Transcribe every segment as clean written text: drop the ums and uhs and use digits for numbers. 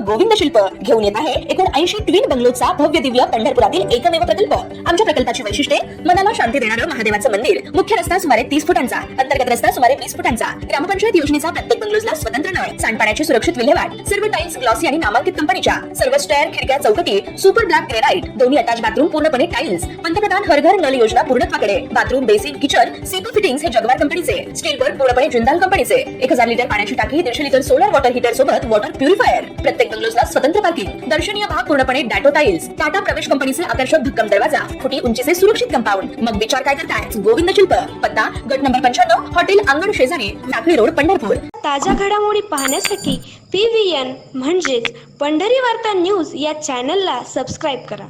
गोविंद शिल्प घेऊन येत आहे एकूण 80 ट्विन बंगलोचा भव्य दिव्य पंढरपुरातील एकमेव प्रकल्प। आमच्या प्रकल्पाची वैशिष्ट्ये मनाला शांती देणारं महादेवाचं मंदिर, मुख्य रस्ता सुमारे 30 फुटांचा, अंतर्गत रस्ता सुमारे 20 फुटांचा, ग्रामपंचायत योजनेचा प्रत्येक बंगलोजला स्वतंत्र नळ, सांडपाण्याची सुरक्षित विल्हेवाट, सर्व टाइल्स ग्लॉसी आणि नामांकित कंपनीच्या, सर्व स्टेअर, खिडक्या, चौकटी सुपर ब्लॅक ग्रेनाइट, दोन्ही अटॅच बाथरूम पूर्णपणे टाइल्स, पंतप्रधान हर घर नल योजना पूर्णत्वाकडे, bathroom, basin, kitchen, CP fittings हे जगवार कंपनीचे, स्टील वर्क पूर्णपणे जिंदाल कंपनीचे, 1000 लिटर पाण्याची टाकी, 150 लिटर सोलर वॉटर हीटर सोबत वॉटर प्युरिफायर, प्रत्येक बंगलोजला स्वतंत्र पार्किंग, दर्शनीय भाग पूर्णपणे डॅटो टाइल्स, टाटा प्रवेश कंपनीचे आकर्षक भक्कम दरवाजा, फुटी उंचीचे सुरक्षित कंपाऊंड। मग विचार काय करताय? गोविंद शिल्प, पत्ता गट नंबर 95, हॉटेल अंगण शेजारी, टाकळी रोड, पंढरपूर। ताज्या घडामोडी पाहण्यासाठी PVN म्हणजेच पंढरी वार्ता न्यूज या चॅनलला सबस्क्राईब करा।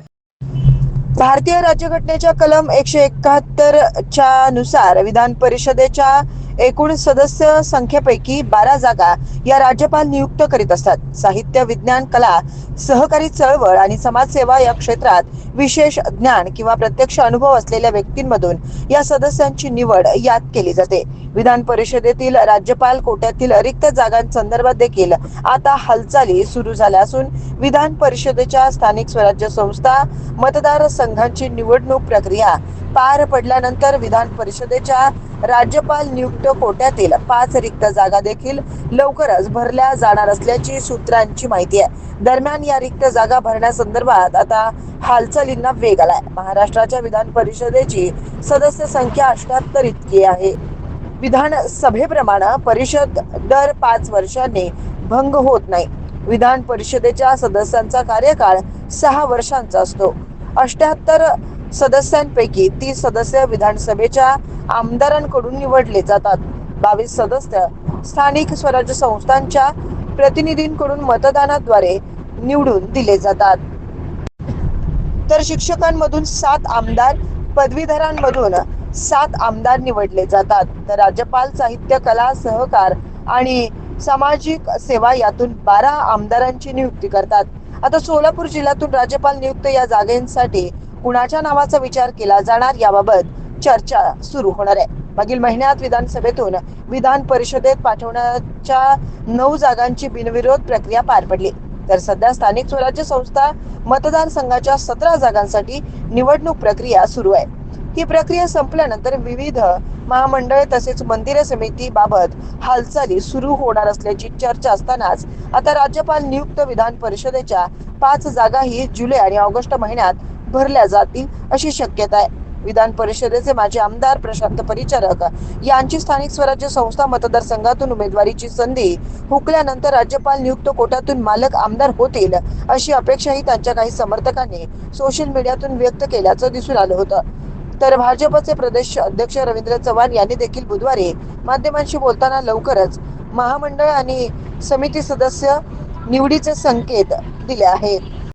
भारतीय राज्यघटनेच्या कलम 171 च्या नुसार विधान परिषदेच्या एकूण सदस्य संख्येपैकी 12 जागा या राज्यपाल नियुक्त करीत असतात। साहित्य, विज्ञान, कला, सहकारी चळवळ आणि समाजसेवा या क्षेत्रात विशेष ज्ञान किंवा प्रत्यक्ष अनुभव असलेल्या व्यक्तींमधून या सदस्यांची निवड यात केली जाते। विधान परिषदेतील राज्यपाल कोट्यातील रिक्त जागांसंदर्भात देखील आता हालचाली सुरू झाल्या असून विधान परिषदेच्या स्थानिक स्वराज्य संस्था मतदार संघांची निवडणूक प्रक्रिया पार पडल्यानंतर विधान परिषदेच्या राज्यपाल नियुक्त कोट्यातील 5 रिक्त जागा देखील लवकरच भरल्या जाणार असल्याची सूत्रांची माहिती आहे। दरम्यान या रिक्त जागा भरण्यासंदर्भात आता हालचालींना वेग आलाय। महाराष्ट्राच्या विधान परिषदेची सदस्य संख्या 78 इतकी आहे। विधानसभेप्रमाणे परिषद दर 5 वर्षांनी भंग होत नाही। विधान परिषदेच्या सदस्यांचा कार्यकाळ 6 वर्षांचा असतो। 78 सदस्यांपैकी 30 सदस्य विधानसभेच्या आमदारांकडून निवडले जातात। 22 सदस्य स्थानिक स्वराज्य संस्थांच्या प्रतिनिधींकडून मतदानाद्वारे निवडून दिले जातात। तर शिक्षकांमधून 7 आमदार, पदवीधरांमधून 7 आमदार निवडले जातात। तर राज्यपाल साहित्य, कला, सहकार आणि सामाजिक सेवा यातून 12 आमदारांची नियुक्ती करतात। आता सोलापूर जिल्ह्यातून राज्यपाल नियुक्त या जागेसाठी कुणाच्या नावाचा विचार केला जाणार याबाबत चर्चा सुरू होणार आहे। मागील महिन्यात विधानसभेतून विधान परिषदेत पाठवण्याच्या 9 जागांची बिनविरोध प्रक्रिया पार पडली। तर सध्या स्थानिक स्वराज्य संस्था मतदारसंघाच्या 17 जागांसाठी निवडणूक प्रक्रिया सुरू आहे। ही प्रक्रिया संपल्यानंतर विविध महामंडळे तसेच मंदिर समितीबाबत हालचाली सुरू होणार असल्याची चर्चा असतानाच आता राज्यपाल नियुक्त विधान परिषदेच्या 5 जागाही जुलै आणि ऑगस्ट महिन्यात भरल्या जातील अशी शक्यता आहे। विधान परिषदेचे माजी आमदार प्रशांत परिचारक यांची स्थानिक स्वराज्य संस्था मतदारसंघातून उमेदवारीची संधी हुकल्यानंतर राज्यपाल नियुक्त कोट्यातून मालक आमदार होतील अशी अपेक्षाही त्यांच्या काही समर्थकांनी सोशल मीडियातून व्यक्त केल्याचं दिसून आलं होतं। तर भाजपचे प्रदेश अध्यक्ष रवींद्र चव्हाण यांनी देखील बुधवारी माध्यमांशी बोलताना लवकरच महामंडळ आणि समिती सदस्य निवडीचे संकेत दिले आहेत।